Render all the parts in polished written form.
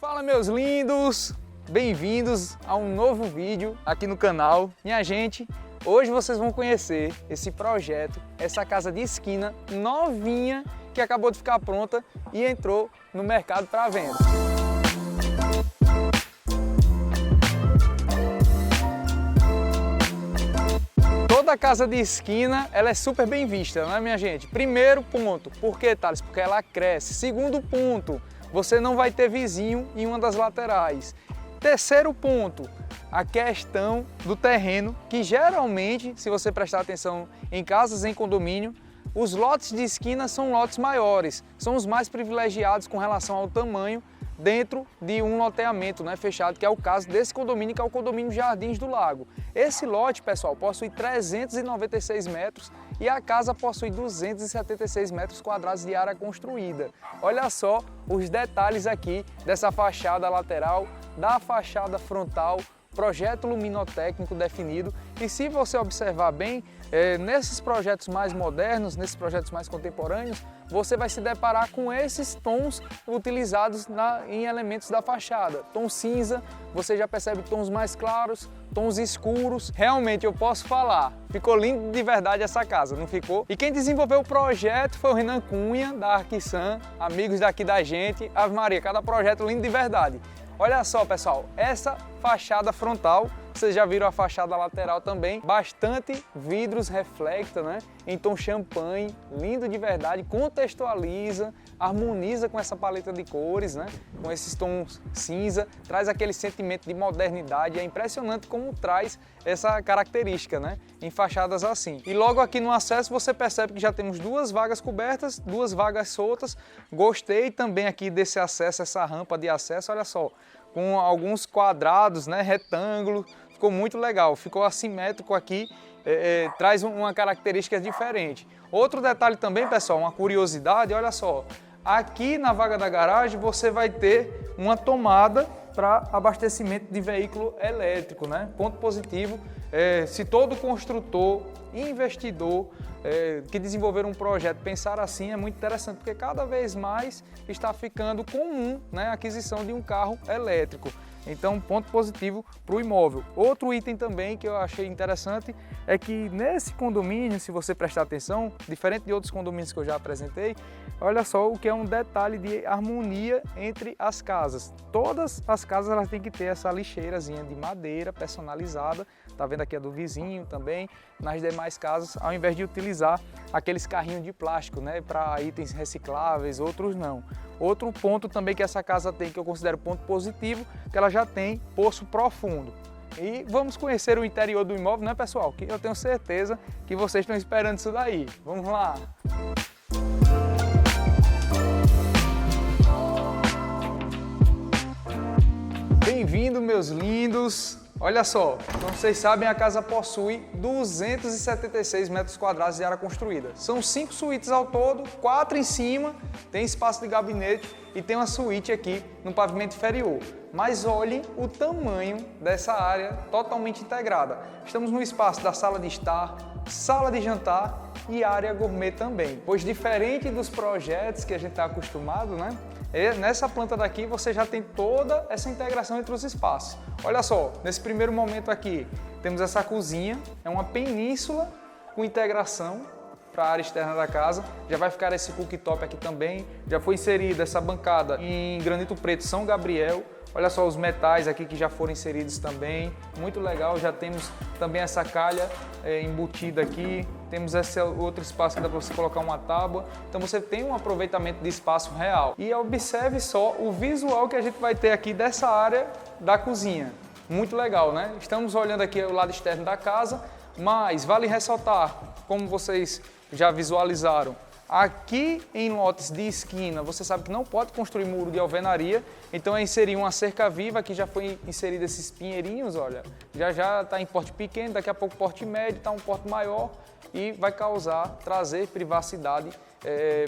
Fala, meus lindos! Bem-vindos a um novo vídeo aqui no canal. Minha gente, hoje vocês vão conhecer esse projeto, essa casa de esquina novinha que acabou de ficar pronta e entrou no mercado para venda. Toda casa de esquina ela é super bem vista, não é, minha gente? Primeiro ponto, por que, Thales? Porque ela cresce. Segundo ponto, você não vai ter vizinho em uma das laterais. Terceiro ponto, a questão do terreno, que geralmente, se você prestar atenção em casas em condomínio, os lotes de esquina são lotes maiores, são os mais privilegiados com relação ao tamanho dentro de um loteamento, né, fechado, que é o caso desse condomínio, que é o condomínio Jardins do Lago. Esse lote, pessoal, possui 396 metros e a casa possui 276 metros quadrados de área construída. Olha só os detalhes aqui dessa fachada lateral, da fachada frontal, projeto luminotécnico definido. E se você observar bem, nesses projetos mais modernos, nesses projetos mais contemporâneos, você vai se deparar com esses tons utilizados em elementos da fachada. Tom cinza, você já percebe tons mais claros, tons escuros. Realmente eu posso falar, ficou lindo de verdade essa casa, não ficou? E quem desenvolveu o projeto foi o Renan Cunha, da Arquisan, amigos daqui da gente. Ave Maria, cada projeto lindo de verdade. Olha só, pessoal, essa fachada frontal, vocês já viram a fachada lateral também, bastante vidros reflecta, né? Em tom champanhe, lindo de verdade, contextualiza, harmoniza com essa paleta de cores, né? Com esses tons cinza, traz aquele sentimento de modernidade, é impressionante como traz essa característica, né? Em fachadas assim. E logo aqui no acesso você percebe que já temos duas vagas cobertas, duas vagas soltas. Gostei também aqui desse acesso, essa rampa de acesso, olha só, com alguns quadrados, né, retângulo, ficou muito legal, ficou assimétrico aqui, traz uma característica diferente. Outro detalhe também, pessoal, uma curiosidade, olha só, aqui na vaga da garagem você vai ter uma tomada para abastecimento de veículo elétrico, né? Ponto positivo, se todo construtor, investidor que desenvolver um projeto pensar assim, é muito interessante, porque cada vez mais está ficando comum, né, a aquisição de um carro elétrico. Então, ponto positivo para o imóvel. Outro item também que eu achei interessante é que nesse condomínio, se você prestar atenção, diferente de outros condomínios que eu já apresentei, olha só o que é um detalhe de harmonia entre as casas. Todas as casas elas têm que ter essa lixeirazinha de madeira personalizada, tá vendo aqui a do vizinho também. Nas demais casas, ao invés de utilizar aqueles carrinhos de plástico, né, para itens recicláveis, outros não. Outro ponto também que essa casa tem, que eu considero ponto positivo, que ela já tem poço profundo. E vamos conhecer o interior do imóvel, né, pessoal? Que eu tenho certeza que vocês estão esperando isso daí. Vamos lá! Bem-vindo, meus lindos! Olha só, como vocês sabem, a casa possui 276 metros quadrados de área construída. São 5 suítes ao todo, 4 em cima, tem espaço de gabinete e tem uma suíte aqui no pavimento inferior. Mas olhem o tamanho dessa área totalmente integrada. Estamos no espaço da sala de estar, sala de jantar e área gourmet também. Pois diferente dos projetos que a gente está acostumado, né? Nessa planta daqui você já tem toda essa integração entre os espaços. Olha só, nesse primeiro momento aqui temos essa cozinha, é uma península com integração para a área externa da casa. Já vai ficar esse cooktop aqui também, já foi inserida essa bancada em granito preto São Gabriel. Olha só os metais aqui que já foram inseridos também, muito legal. Já temos também essa calha embutida aqui, temos esse outro espaço que dá para você colocar uma tábua. Então você tem um aproveitamento de espaço real. E observe só o visual que a gente vai ter aqui dessa área da cozinha. Muito legal, né? Estamos olhando aqui o lado externo da casa, mas vale ressaltar, como vocês já visualizaram, aqui em lotes de esquina, você sabe que não pode construir muro de alvenaria, então é inserir uma cerca viva, que já foi inserido esses pinheirinhos, olha, já está em porte pequeno, daqui a pouco porte médio, está um porte maior e vai trazer privacidade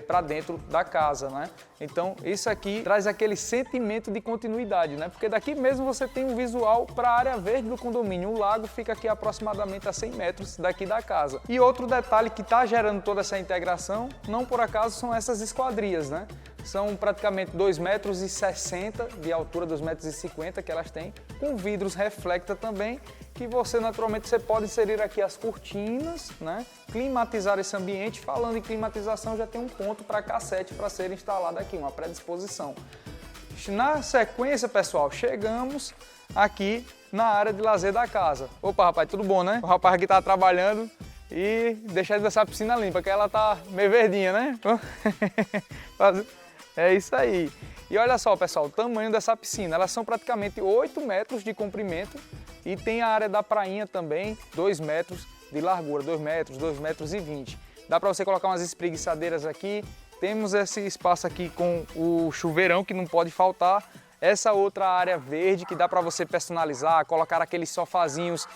para dentro da casa, né? Então isso aqui traz aquele sentimento de continuidade, né? Porque daqui mesmo você tem um visual para a área verde do condomínio. O lago fica aqui aproximadamente a 100 metros daqui da casa. E outro detalhe que está gerando toda essa integração, não por acaso, são essas esquadrias, né? são praticamente 2,60 m de altura, 2,50 m que elas têm, com vidros reflecta também, que você naturalmente você pode inserir aqui as cortinas, né? Climatizar esse ambiente. Falando em climatização, já tem um ponto para cassete para ser instalado aqui, uma predisposição. Na sequência, pessoal, chegamos aqui na área de lazer da casa. Opa, rapaz, tudo bom, né? O rapaz aqui tá trabalhando e deixar essa piscina limpa, que ela tá meio verdinha, né? É isso aí. E olha só, pessoal, o tamanho dessa piscina. Elas são praticamente 8 metros de comprimento e tem a área da prainha também, 2 metros de largura, 2 metros, 2,20 metros. Dá para você colocar umas espreguiçadeiras aqui. Temos esse espaço aqui com o chuveirão que não pode faltar. Essa outra área verde que dá para você personalizar, colocar aqueles sofazinhos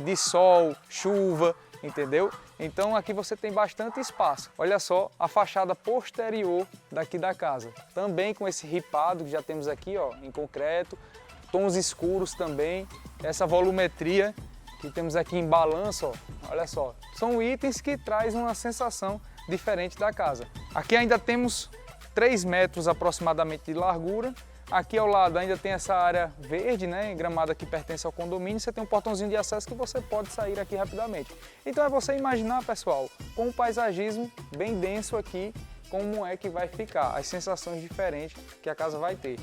de sol, chuva, entendeu? Então aqui você tem bastante espaço. Olha só a fachada posterior daqui da casa. Também com esse ripado que já temos aqui, ó, em concreto, tons escuros também, essa volumetria que temos aqui em balanço, ó, olha só. São itens que trazem uma sensação diferente da casa. Aqui ainda temos 3 metros aproximadamente de largura. Aqui ao lado ainda tem essa área verde, né, gramada que pertence ao condomínio. Você tem um portãozinho de acesso que você pode sair aqui rapidamente. Então é você imaginar, pessoal, com um paisagismo bem denso aqui, como é que vai ficar, as sensações diferentes que a casa vai ter.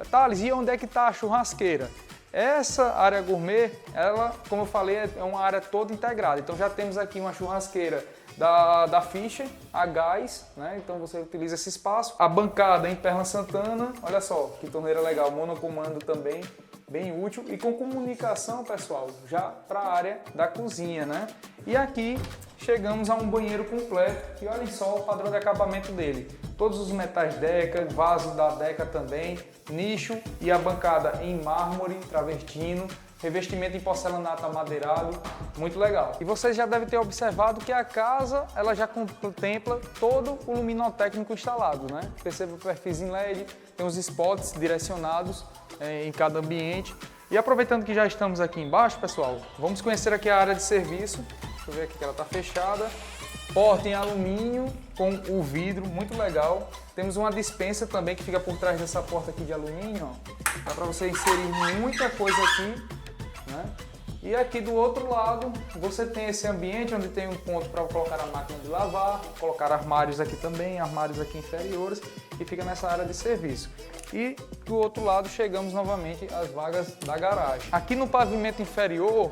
Thales, e onde é que está a churrasqueira? Essa área gourmet, ela, como eu falei, é uma área toda integrada. Então já temos aqui uma churrasqueira da Fischer, a gás, né? Então você utiliza esse espaço. A bancada em Perla Santana, olha só que torneira legal, monocomando também, bem útil. E com comunicação, pessoal, já para a área da cozinha, né? E aqui chegamos a um banheiro completo, e olhem só o padrão de acabamento dele. Todos os metais Deca, vaso da Deca também, nicho e a bancada em mármore travertino, revestimento em porcelanato amadeirado, muito legal. E vocês já devem ter observado que a casa ela já contempla todo o luminotécnico instalado, né? Perceba o perfis em LED, tem os spots direcionados em cada ambiente. E aproveitando que já estamos aqui embaixo, pessoal, vamos conhecer aqui a área de serviço. Deixa eu ver aqui que ela está fechada. Porta em alumínio com o vidro, muito legal. Temos uma dispensa também que fica por trás dessa porta aqui de alumínio, ó. Dá para você inserir muita coisa aqui, né? E aqui do outro lado você tem esse ambiente onde tem um ponto para colocar a máquina de lavar, colocar armários aqui também, armários aqui inferiores, e fica nessa área de serviço. E do outro lado chegamos novamente às vagas da garagem. Aqui no pavimento inferior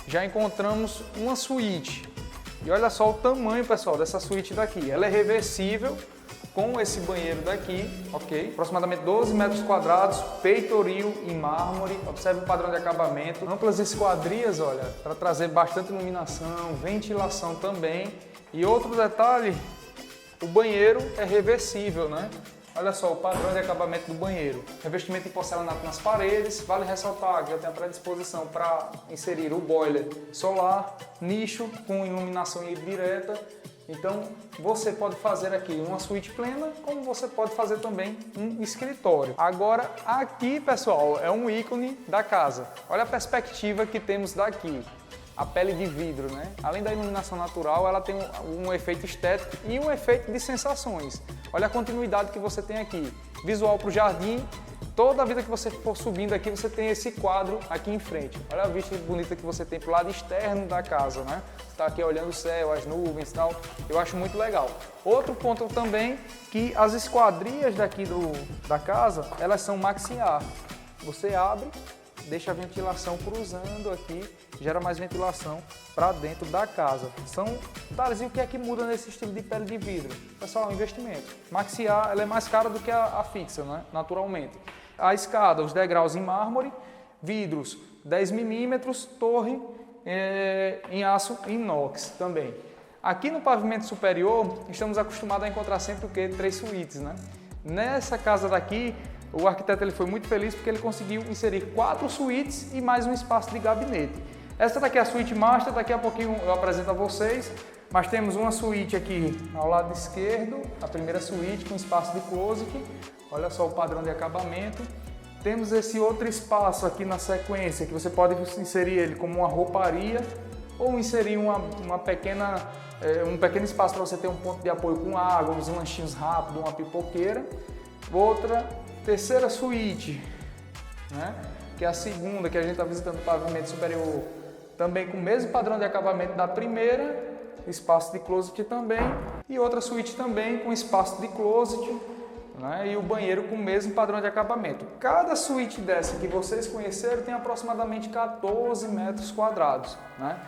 já encontramos uma suíte. E olha só o tamanho, pessoal, dessa suíte daqui. Ela é reversível com esse banheiro daqui, ok? Aproximadamente 12 metros quadrados, peitoril em mármore. Observe o padrão de acabamento. Amplas esquadrias, olha, para trazer bastante iluminação, ventilação também. E outro detalhe, o banheiro é reversível, né? Olha só o padrão de acabamento do banheiro. Revestimento em porcelanato nas paredes. Vale ressaltar que já tem a predisposição para inserir o boiler solar, nicho com iluminação direta. Então você pode fazer aqui uma suíte plena, como você pode fazer também um escritório. Agora aqui, pessoal, é um ícone da casa. Olha a perspectiva que temos daqui. A pele de vidro, né? Além da iluminação natural, ela tem um efeito estético e um efeito de sensações. Olha a continuidade que você tem aqui. Visual para o jardim. Toda a vida que você for subindo aqui, você tem esse quadro aqui em frente. Olha a vista bonita que você tem para o lado externo da casa, né? Você está aqui olhando o céu, as nuvens e tal. Eu acho muito legal. Outro ponto também, que as esquadrias daqui da casa, elas são maxiar. Você abre, deixa a ventilação cruzando aqui, gera mais ventilação para dentro da casa. Thales, e o que é que muda nesse estilo de pele de vidro? Pessoal, investimento. Maxiar, ela é mais cara do que a fixa, né? Naturalmente. A escada, os degraus em mármore, vidros 10 milímetros, torre em aço inox também. Aqui no pavimento superior, estamos acostumados a encontrar sempre o quê? 3 suítes, né? Nessa casa daqui, o arquiteto ele foi muito feliz porque ele conseguiu inserir 4 suítes e mais um espaço de gabinete. Essa daqui é a suíte master, daqui a pouquinho eu apresento a vocês, mas temos uma suíte aqui ao lado esquerdo, a primeira suíte com espaço de closet, olha só o padrão de acabamento. Temos esse outro espaço aqui na sequência, que você pode inserir ele como uma rouparia ou inserir um pequeno espaço para você ter um ponto de apoio com água, uns lanchinhos rápidos, uma pipoqueira. outra terceira suíte, né? Que é a segunda, que a gente está visitando o pavimento superior, também com o mesmo padrão de acabamento da primeira, espaço de closet também, e outra suíte também com espaço de closet, né? E o banheiro com o mesmo padrão de acabamento. Cada suíte dessa que vocês conheceram tem aproximadamente 14 metros quadrados, né?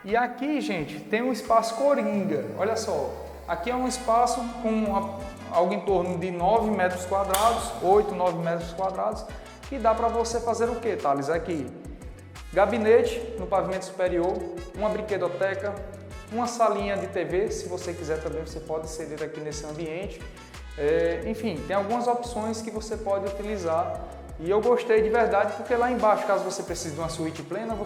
E aqui, gente, tem um espaço coringa, olha só, aqui é um espaço com algo em torno de 9 metros quadrados, 8, 9 metros quadrados, que dá para você fazer o que, Thales? Aqui, gabinete no pavimento superior, uma brinquedoteca, uma salinha de TV, se você quiser também você pode inserir aqui nesse ambiente. Enfim, tem algumas opções que você pode utilizar e eu gostei de verdade porque lá embaixo, caso você precise de uma suíte plena,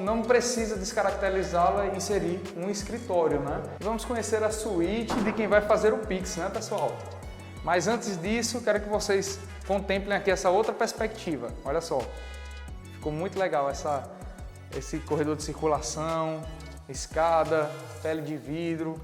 não precisa descaracterizá-la e inserir um escritório, né? Vamos conhecer a suíte de quem vai fazer o Pix, né, pessoal? Mas antes disso, quero que vocês contemplem aqui essa outra perspectiva. Olha só, ficou muito legal esse corredor de circulação, escada, pele de vidro,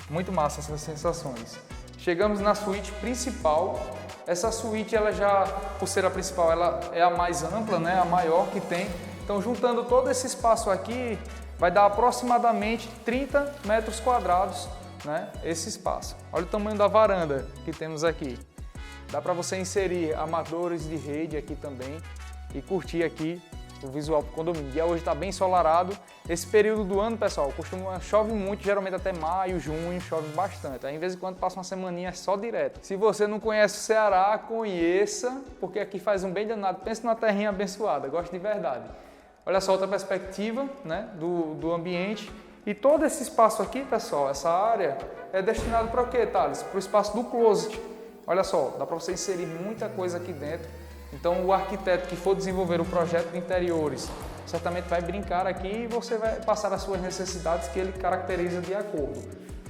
muito massa essas sensações. Chegamos na suíte principal. Essa suíte, ela já, por ser a principal, ela é a mais ampla, né? A maior que tem. Então, juntando todo esse espaço aqui, vai dar aproximadamente 30 metros quadrados, né? Esse espaço. Olha o tamanho da varanda que temos aqui. Dá para você inserir amadores de rede aqui também e curtir aqui o visual do condomínio. O dia hoje está bem ensolarado. Esse período do ano, pessoal, chove muito, geralmente até maio, junho, chove bastante. Aí, de vez em quando passa uma semaninha só direto. Se você não conhece o Ceará, conheça, porque aqui faz um bem danado. Pensa numa terrinha abençoada, gosto de verdade. Olha só outra perspectiva, né, do ambiente. E todo esse espaço aqui, pessoal, essa área é destinado para o quê, Thales? Para o espaço do closet. Olha só, dá para você inserir muita coisa aqui dentro. Então, o arquiteto que for desenvolver o projeto de interiores certamente vai brincar aqui e você vai passar as suas necessidades que ele caracteriza de acordo.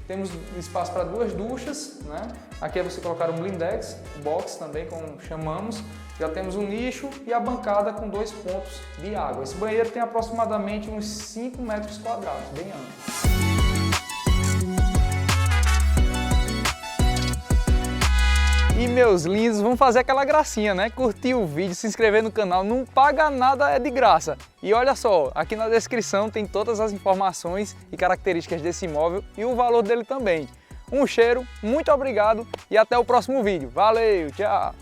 Temos espaço para 2 duchas, né? Aqui é você colocar um blindex, box também, como chamamos. Já temos um nicho e a bancada com 2 pontos de água. Esse banheiro tem aproximadamente uns 5 metros quadrados, bem amplo. E meus lindos, vamos fazer aquela gracinha, né? Curtir o vídeo, se inscrever no canal, não paga nada, é de graça. E olha só, aqui na descrição tem todas as informações e características desse imóvel e o valor dele também. Um cheiro, muito obrigado e até o próximo vídeo. Valeu, tchau!